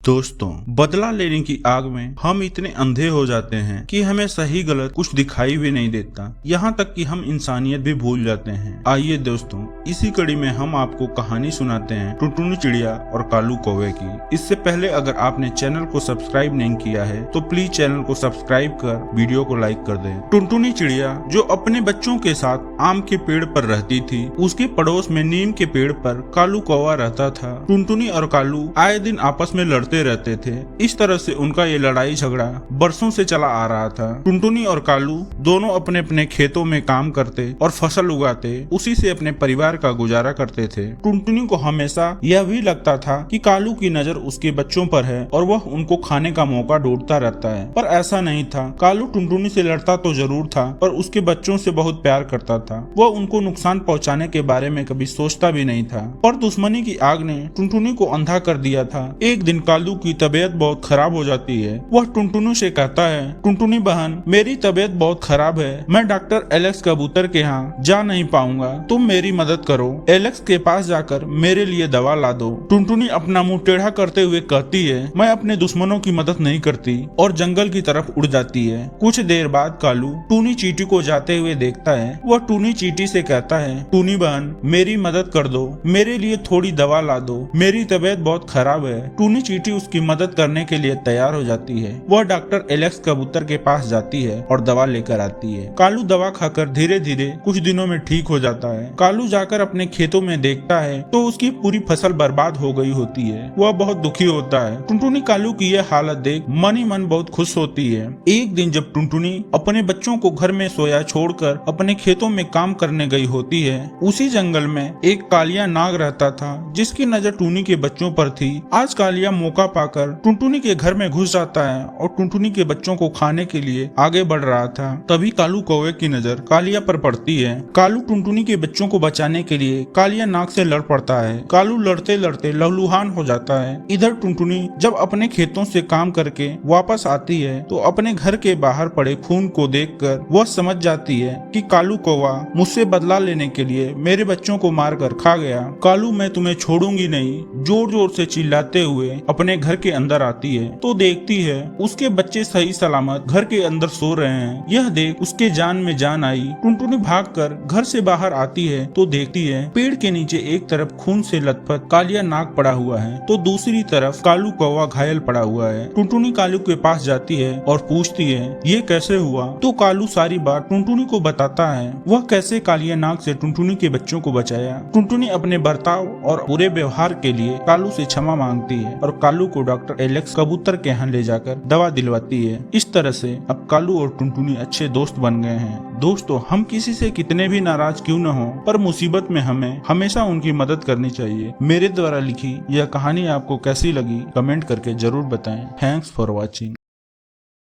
दोस्तों, बदला लेने की आग में हम इतने अंधे हो जाते हैं कि हमें सही गलत कुछ दिखाई भी नहीं देता। यहाँ तक कि हम इंसानियत भी भूल जाते हैं। आइए दोस्तों, इसी कड़ी में हम आपको कहानी सुनाते हैं टुनटुनी चिड़िया और कालू कौवे की। इससे पहले अगर आपने चैनल को सब्सक्राइब नहीं किया है तो प्लीज चैनल को सब्सक्राइब कर वीडियो को लाइक कर दें। टुनटुनी चिड़िया जो अपने बच्चों के साथ आम के पेड़ पर रहती थी, उसके पड़ोस में नीम के पेड़ पर कालू कौवा रहता था। टुनटुनी और कालू आए दिन आपस में लड़ते रहते थे। इस तरह से उनका ये लड़ाई झगड़ा बरसों से चला आ रहा था। टुनटुनी और कालू दोनों अपने अपने खेतों में काम करते और फसल उगाते, उसी से अपने परिवार का गुजारा करते थे। टुनटुनी को हमेशा यह भी लगता था कि कालू की नजर उसके बच्चों पर है और वह उनको खाने का मौका ढूंढता रहता है, पर ऐसा नहीं था। कालू टुनटुनी से लड़ता तो जरूर था, पर उसके बच्चों से बहुत प्यार करता था। वह उनको नुकसान पहुंचाने के बारे में कभी सोचता भी नहीं था। पर दुश्मनी की आग ने टुनटुनी को अंधा कर दिया था। एक दिन कालू की तबीयत बहुत खराब हो जाती है। वह टुनटुनी से कहता है, टुनटुनी बहन, मेरी तबीयत बहुत खराब है, मैं डॉक्टर एलेक्स कबूतर के यहाँ जा नहीं पाऊंगा, तुम मेरी मदद करो। एलेक्स के पास जाकर मेरे लिए दवा ला दो। टुनटुनी अपना मुंह टेढ़ा करते हुए कहती है, मैं अपने दुश्मनों की मदद नहीं करती, और जंगल की तरफ उड़ जाती है। कुछ देर बाद कालू टूनी चींटी को जाते हुए देखता है। वह टूनी चींटी से कहता है, टूनी बहन, मेरी मदद कर दो, मेरे लिए थोड़ी दवा ला दो, मेरी तबीयत बहुत खराब है। टूनी चींटी उसकी मदद करने के लिए तैयार हो जाती है। वह डॉक्टर एलेक्स कबूतर के पास जाती है और दवा लेकर आती है। कालू दवा खाकर धीरे धीरे कुछ दिनों में ठीक हो जाता है। कालू जाकर अपने खेतों में देखता है तो उसकी पूरी फसल बर्बाद हो गई होती है। वह बहुत दुखी होता है। टुनटुनी कालू की यह हालत देख मन ही मन बहुत खुश होती है। एक दिन जब टुनटुनी अपने बच्चों को घर में सोया छोड़कर अपने खेतों में काम करने गई होती है, उसी जंगल में एक कालिया नाग रहता था जिसकी नजर टूनी के बच्चों पर थी। आज कालिया मौका पाकर टुनटुनी के घर में घुस जाता है और टुनटुनी के बच्चों को खाने के लिए आगे बढ़ रहा था। तभी कालू कौवे की नजर कालिया पर पड़ती है। कालू टुनटुनी के बच्चों को बचाने के लिए कालिया नाग से लड़ पड़ता है। कालू लड़ते लड़ते लहूलुहान हो जाता है। इधर टुनटुनी जब अपने खेतों से काम करके वापस आती है तो अपने घर के बाहर पड़े खून को देखकर वह समझ जाती है कि कालू कौवा मुझसे बदला लेने के लिए मेरे बच्चों को मारकर खा गया। कालू, मैं तुम्हें छोड़ूंगी नहीं, जोर जोर से चिल्लाते हुए अपने घर के अंदर आती है तो देखती है उसके बच्चे सही सलामत घर के अंदर सो रहे हैं। यह देख उसके जान में जान आई। टुनटुनी भागकर घर से बाहर आती है तो देखती है पेड़ के नीचे एक तरफ खून से लथपथ कालिया नाग पड़ा हुआ है तो दूसरी तरफ कालू कौवा घायल पड़ा हुआ है। टुनटुनी कालू के पास जाती है और पूछती है, ये कैसे हुआ? तो कालू सारी बात टुनटुनी को बताता है, वह कैसे कालिया नाग से टुनटुनी के बच्चों को बचाया। टुनटुनी अपने बर्ताव और बुरे व्यवहार के लिए कालू से क्षमा मांगती है और कालू को डॉक्टर एलेक्स कबूतर के यहाँ ले जाकर दवा दिलवाती है। इस तरह से अब कालू और टुनटुनी अच्छे दोस्त बन गए हैं। दोस्तों, हम किसी से कितने भी नाराज क्यों न हो, पर मुसीबत में हमें हमेशा उनकी मदद करनी चाहिए। मेरे द्वारा लिखी यह कहानी आपको कैसी लगी कमेंट करके जरूर बताएं। Thanks for watching.